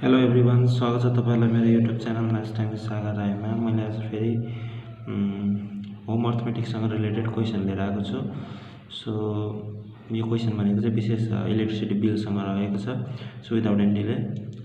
Hello everyone, स्वागत छ तपाईहरुलाई मेरो युट्युब च्यानल नेक्स्ट टाइम सागर रायमा। मैले आज फेरि होम अर्थमेटिक्ससँग रिलेटेड क्वेसन लिएर आएको छु। सो यो क्वेसन भनेको चाहिँ विशेष इलेक्ट्रिसिटी बिलसँग रहेको छ। So without any delay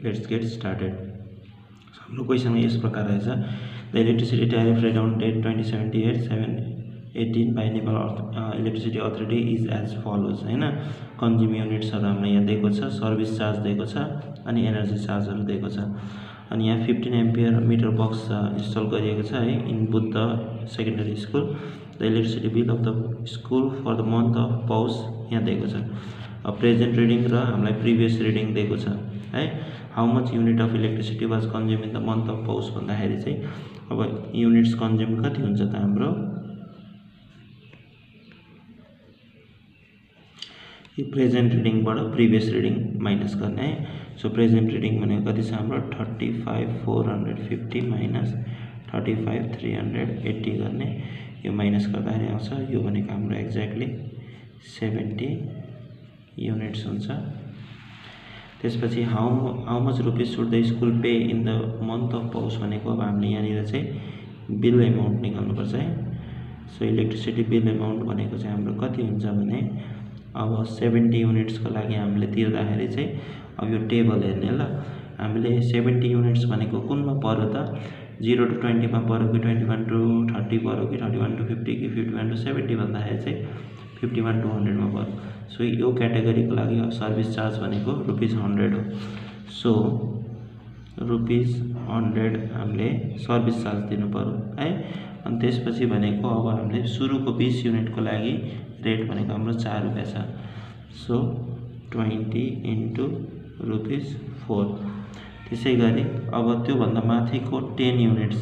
let's get started. हाम्रो क्वेसन यस प्रकार रहेछ, the electricity tariff rate on date 2078/7/18 by Nepal electricity authority is as follows. हैन, कन्ज्युम युनिट्सहरु हामीलाई यहाँ दिएको छ, सर्भिस चार्ज दिएको छ अनि एनर्जी चार्जहरु दिएको छ। अनि यहाँ 15 एम्पियर मिटर बक्स इन्स्टल गरिएको छ है in Buddha secondary school. The electricity bill of the school for the month of Poush यहाँ दिएको छ। प्रेजेन्ट रिडिङ र हामीलाई प्रिभियस रिडिङ दिएको छ है। How much unit of electricity was consume in the month of Poush भन्दाखेरि चाहिँ अब युनिट्स कन्ज्युम कति हुन्छ त हाम्रो, यो प्रेजेन्ट रिडिङबाट प्रिभियस रिडिङ माइनस गर्ने है। सो प्रेजेन्ट रिडिङ भनेको कति छ हाम्रो 35,450 माइनस 35,380 गर्ने, यो माइनस गर्दाखेरि आउँछ यो भनेको हाम्रो एक्ज्याक्टली 70 युनिट्स हुन्छ। त्यसपछि how much rupees should the school pay in the month of Poush भनेको अब हामीले यहाँनिर चाहिँ बिल एमाउन्ट निकाल्नुपर्छ है। सो इलेक्ट्रिसिटी बिल एमाउन्ट भनेको चाहिँ हाम्रो कति हुन्छ भने अब 70 युनिट्सको लागि हामीले तिर्दाखेरि चाहिँ अब यो टेबल हेर्ने ल, हामीले 70 युनिट्स भनेको कुनमा पर्यो त, 0 to 20 मा पर्यो कि 21 to 30 पर्यो कि 31 to 50 कि 51 to 70 भन्दाखेरि चाहिँ 51 to 100 मा पर्यो। सो यो क्याटेगोरीको लागि सर्भिस चार्ज भनेको ₹100 हो। सो ₹100 हामीले सर्भिस चार्ज दिनु पर्यो है। अनि त्यसपछि भनेको अब हामीले सुरुको 20 युनिटको लागि रेट भनेको हाम्रो ₹4 छ। So 20 into ₹4। त्यसै गरी अब त्यो भन्दा माथिको 10 युनिट्स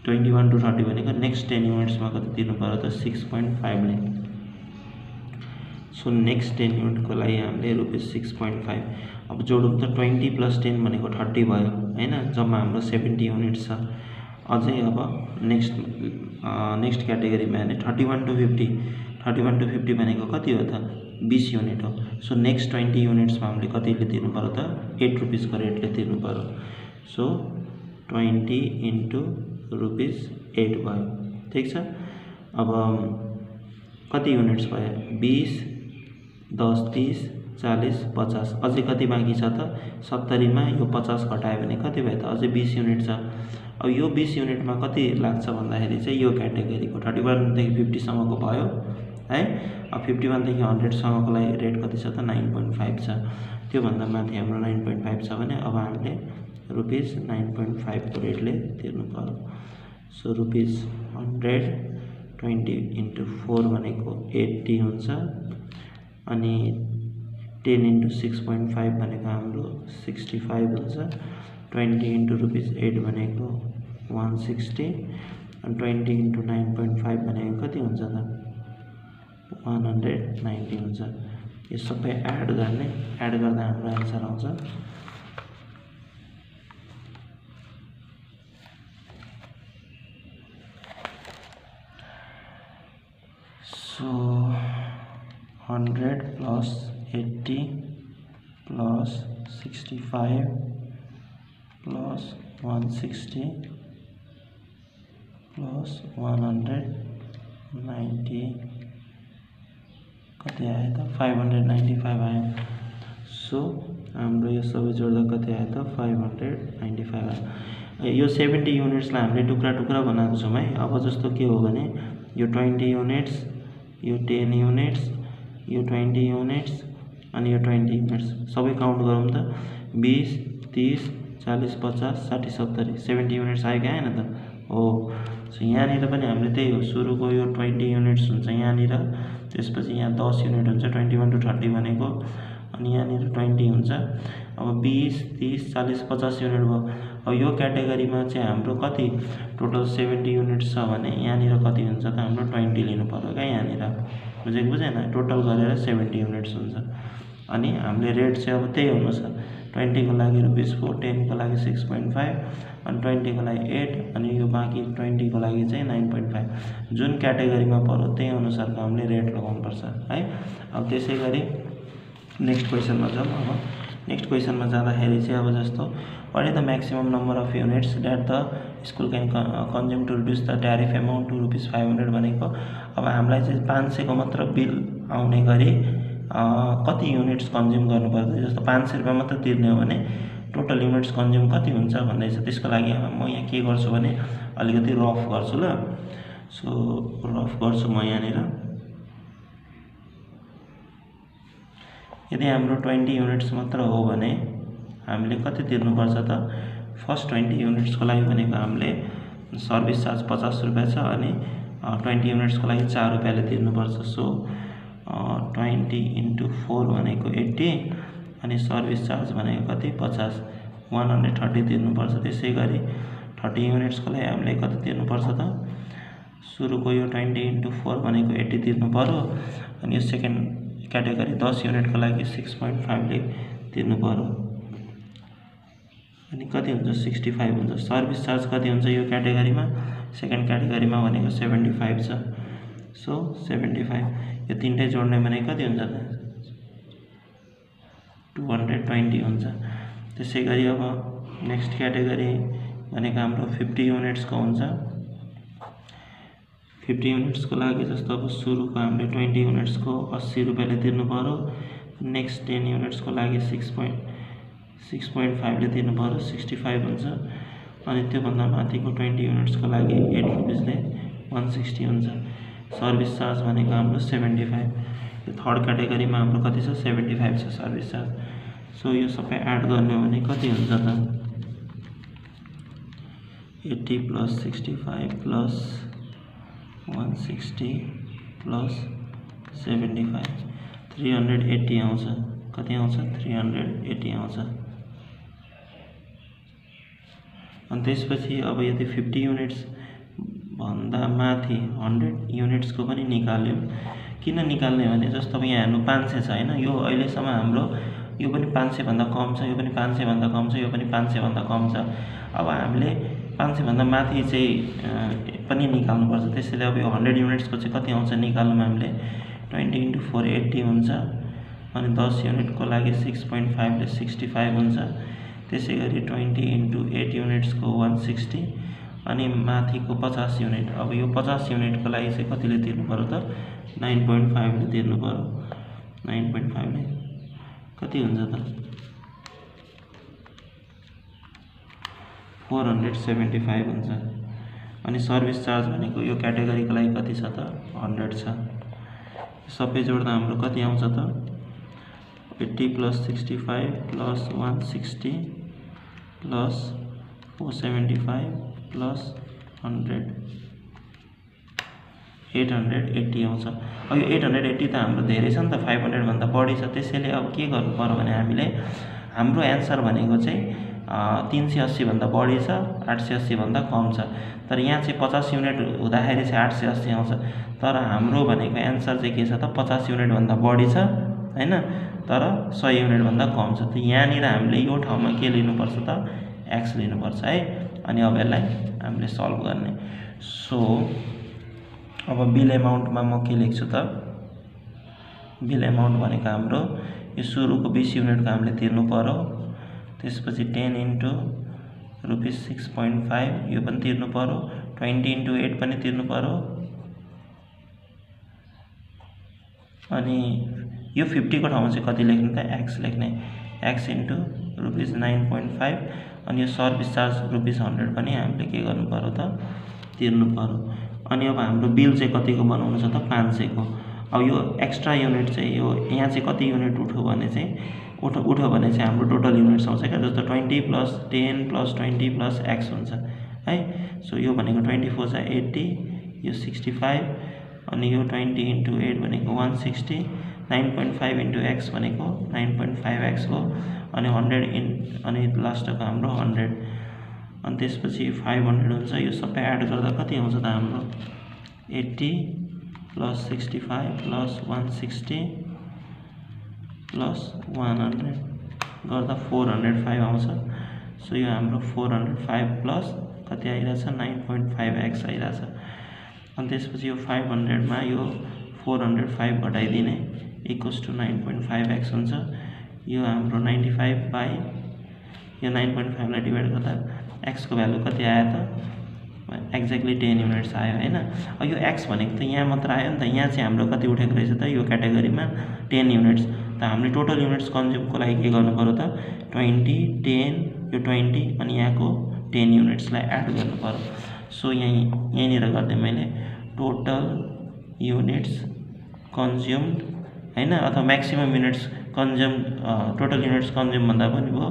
21 to 30 भनेको नेक्स्ट 10 युनिट्समा कति दिनु पर्यो त 6.5 ले। सो नेक्स्ट 10 युनिटको लागि हामीले ₹6.5 अब जोडौँ त 20 + 10 भनेको 30 भयो हैन, जम्मा हाम्रो 70 युनिट्स छ। अझै अब नेक्स्ट क्याटेगोरीमा हेर्ने 31 to 50 भनेको कति हो त 20 युनिट हो। सो नेक्स्ट 20 युनिट्समा हामीले कतिले दिनु पर्यो त ₹8 को रेटले दिनु पर्यो। सो 20 into ₹8 भयो, ठीक छ। अब कति युनिट्स भयो 20 10 30 40 50, अझै कति बाँकी छ त 70 मा यो 50 घटायो भने कति भयो त अझै 20 युनिट छ। अब यो 20 युनिटमा कति लाग्छ भन्दाखेरि चाहिँ यो क्याटेगोरीको 31 देखि 50 सम्मको भयो है। अब 51 देखि 100 सम्मको लागि रेट कति छ त 9.5 छ। त्यो भन्दा माथि हाम्रो 9.5 छ भने अब हामीले ₹9.5 को रेटले तिर्नु पर्यो। सो ₹100 20 into 4 भनेको 80 हुन्छ। अनि 10 into 6.5 भनेको हाम्रो 65 हुन्छ। 20 into ₹8 भनेको 160 अनि 20 into 9.5 भनेको कति हुन्छ त 190 हुन्छ। यो सबै एड गर्दा हाम्रो आन्सर आउँछ सो 100 + 80 + 65 + 160 + 190 कति आयो त 595 आयो। सो हाम्रो यो सबै जोड्दा कति आयो त 595 आयो। यो 70 युनिट्सलाई हामीले टुक्रा बनाएको छौँ है। अब जस्तो के हो भने यो 20 युनिट्स, यो 10 युनिट्स, यो 20 युनिट्स अनि यो 20 युनिट्स सबै काउन्ट गरौँ त 20 30 40 50 60 70 70 युनिट्स आयो कि आएन त हो। सो यहाँनिर पनि हामीले त्यही हो, सुरुको यो 20 युनिट्स हुन्छ यहाँनिर, त्यसपछि यहाँ 10 युनिट हुन्छ 21 to 30 भनेको, अनि यहाँनिर 20 हुन्छ। अब 20 30 40 50 युनिट भयो। अब यो क्याटेगोरीमा चाहिँ हाम्रो कति टोटल 70 युनिट्स छ भने यहाँनिर कति हुन्छ त हाम्रो 20 लिनु पर्यो क्या यहाँनिर, बुझेन, टोटल गरेर 70 युनिट्स हुन्छ। अनि हामीले रेट चाहिँ अब त्यही हुनु छ, 20 को लागि ₹4, 10 को लागि 6.5 अनि 20 को लागि 8 अनि यो बाँकी 20 को लागि चाहिँ 9.5। जुन क्याटेगोरीमा पर्यो त्यही अनुसारको हामीले रेट लगाउनुपर्छ है। अब त्यसै गरी नेक्स्ट क्वेसनमा जाउँ। अब नेक्स्ट क्वेसनमा जाँदाखेरि चाहिँ अब जस्तो what is the maximum number of units that the school can consume to reduce the tariff amount to ₹500 भनेको अब हामीलाई चाहिँ 500 को मात्र बिल आउने गरी कति युनिट्स कन्ज्युम गर्नुपर्छ। जस्तो 500 रुपैयाँ मात्र तिर्ने हो भने टोटल युनिट्स कन्ज्युम कति हुन्छ भन्दैछ। त्यसको लागि म यहाँ के गर्छु भने अलिकति रफ गर्छु ल। सो रफ गर्छु म यहाँनिर। यदि हाम्रो 20 युनिट्स मात्र हो भने हामीले कति तिर्नुपर्छ त। फर्स्ट 20 युनिट्सको लागि भनेको हामीले सर्भिस चार्ज 50 रुपैयाँ छ अनि 20 युनिट्सको लागि 4 रुपैयाँले तिर्नुपर्छ। सो 20 × 4 भनेको 80 अनि सर्भिस चार्ज भनेको कति 50 130 तिर्नुपर्छ। त्यसै गरी 30 युनिट्सको लागि हामीले कति तिर्नुपर्छ त। सुरुको यो 20 × 4 भनेको 80 तिर्नु पर्यो अनि यो सेकेन्ड क्याटेगोरी 10 युनिटको लागि 6.5 ले तिर्नु पर्यो अनि कति हुन्छ 65 हुन्छ। सर्भिस चार्ज कति हुन्छ यो क्याटेगोरीमा सेकेन्ड क्याटेगोरीमा भनेको 75 छ। सो 75 यो तीनटै जोड्ने भने कति हुन्छ त 220 हुन्छ। त्यसै गरी अब नेक्स्ट क्याटेगोरी भनेको हाम्रो 50 युनिट्सको हुन्छ। 50 युनिट्सको लागि जस्तो अब सुरुको हामीले 20 युनिट्सको 80 रुपैयाँले तिर्नु पर्यो। नेक्स्ट 10 युनिट्सको लागि 6.5 ले तिर्नु पर्यो 65 हुन्छ अनि त्योभन्दा माथिको 20 युनिट्सको लागि 8 रुपैयाँले 160 हुन्छ। सर्भिस चार्ज भनेको हाम्रो 75। यो थर्ड क्याटेगोरीमा हाम्रो कति छ 75 छ सर्भिस चार्ज। सो यो सबै एड गर्ने हो भने कति हुन्छ त 80 + 65 + 160 + 75 380 आउँछ। कति आउँछ 380 आउँछ। अनि त्यसपछि अब यदि 50 युनिट्स भन्दा माथि 100 युनिट्सको पनि निकाल्यौं। किन निकाल्ने भने जस्तो अब यहाँ हेर्नु 500 छ हैन। यो अहिलेसम्म हाम्रो यो पनि 500 भन्दा कम छ, यो पनि 500 भन्दा कम छ, यो पनि 500 भन्दा कम छ। अब हामीले 500 भन्दा माथि चाहिँ पनि निकाल्नु पर्छ। त्यसैले अब यो 100 युनिट्सको चाहिँ कति आउँछ निकाल्नुमा हामीले 20 × 4 80 हुन्छ अनि 10 युनिटको लागि 6.5 ले 65 हुन्छ। त्यसै गरी 20 × 8 युनिट्सको 160 अनि माथिको 50 युनिट। अब यो 50 युनिटको लागि चाहिँ कतिले तिर्नु पर्यो त 9.5 ले तिर्नु पर्यो। 9.5 ले कति हुन्छ त 475 हुन्छ अनि सर्भिस चार्ज भनेको यो क्याटेगोरीको लागि कति छ त 100 छ। सबै जोड्दा हाम्रो कति आउँछ त 80 + 65 + 160 + 475 + 100 880 आउँछ। अब यो 880 त हाम्रो धेरै छ नि त 500 भन्दा बढी छ। त्यसैले अब के गर्नु पर्यो भने हामीले हाम्रो एन्सर भनेको चाहिँ 380 भन्दा बढी छ 880 भन्दा कम छ। तर यहाँ चाहिँ 50 युनिट हुँदाखेरि चाहिँ 880 आउँछ। तर हाम्रो भनेको एन्सर चाहिँ के छ त 50 युनिट भन्दा बढी छ हैन तर 100 युनिट भन्दा कम छ। त यहाँनिर हामीले यो ठाउँमा के लिनुपर्छ त x लिनुपर्छ है। अनि अब यसलाई हामीले सल्भ गर्ने। सो अब बिल एमाउन्टमा म के लेख्छु त बिल एमाउन्ट भनेको हाम्रो यो सुरुको 20 युनिटको हामीले तिर्नु पर्यो। त्यसपछि 10 × ₹6.5 यो पनि तिर्नु पर्यो। 20 × 8 पनि तिर्नु पर्यो अनि यो 50 को ठाउँमा चाहिँ कति लेख्ने त x लेख्ने x × ₹9.5 अनि यो सर्भिस चार्ज ₹100 पनि हामीले के गर्नु पर्यो त तिर्नु पर्यो। अनि अब हाम्रो बिल चाहिँ कतिको बनाउनु छ त 500 को। अब यो एक्स्ट्रा युनिट चाहिँ यो यहाँ चाहिँ कति युनिट उठ्यो भने चाहिँ उठ्यो भने चाहिँ हाम्रो टोटल युनिट्स आउँछ क्या। जस्तो 20 + 10 + 20 + x हुन्छ है। सो यो भनेको 24 × 80 यो 65 अनि यो 20 × 8 भनेको 160 9.5 × x भनेको 9.5x हो अनि 100 अनि लास्टको हाम्रो 100 अनि त्यसपछि 500 हुन्छ। यो सबै एड गर्दा कति आउँछ त हाम्रो 80 + 65 + 160 + 100 गर्दा 405 आउँछ। सो यो हाम्रो 405 प्लस कति आइरहेछ 9.5x आइरहेछ। अनि त्यसपछि यो 500 मा यो 405 घटाइदिने = 9.5x हुन्छ। यो हाम्रो 95 बाई यो 9.5 लाई डिवाइड गर्दा x को भ्यालु कति आयो त एक्ज्याक्टली 10 युनिट्स आयो हैन। यो x भनेको त यहाँ मात्र आयो नि त, यहाँ चाहिँ हाम्रो कति उठेको रहेछ त यो क्याटेगोरीमा 10 युनिट्स। त हामीले टोटल युनिट्स कन्ज्युमको लागि के गर्नु पर्यो त 20 10 यो 20 अनि यहाँको 10 युनिट्सलाई एड गर्नु पर्यो। सो यहीँनिर गर्दै मैले टोटल युनिट्स कन्ज्युम्ड हैन, अथवा maximum units consume total units consume भन्दा पनि भयो,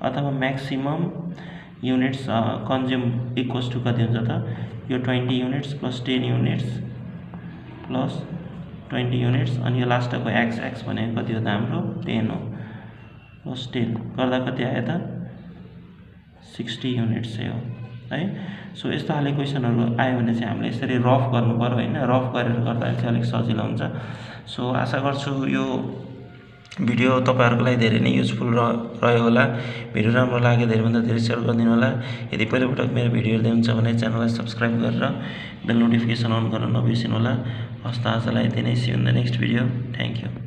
अथवा maximum units consume equals to कति हुन्छ त यो 20 units plus 10 units plus 20 units अनि यो लास्टको x भनेको कति हो त हाम्रो 10 हो प्लस 10 गर्दा कति आयो त 60 युनिट्स चाहिँ हो है। सो यस्तो खाले क्वेसनहरु आयो भने चाहिँ हामीले यसरी रफ गर्नु पर्यो हैन, रफ गरेर गर्दा चाहिँ अलिक सजिलो हुन्छ। सो आशा गर्छु यो भिडियो तपाईहरुको लागि धेरै नै युजफुल रह्यो होला। भिडियो राम्रो लाग्यो धेरै भन्दा धेरै शेयर गरिदिनु होला। यदि पहिलो पटक मेरो भिडियो हेर्दै हुन्छ भने च्यानललाई सब्स्क्राइब गरेर बेल नोटिफिकेसन अन गर्न नबिर्सिनु होला। हस्त आजलाई यति नै, see you in the next video. Thank you.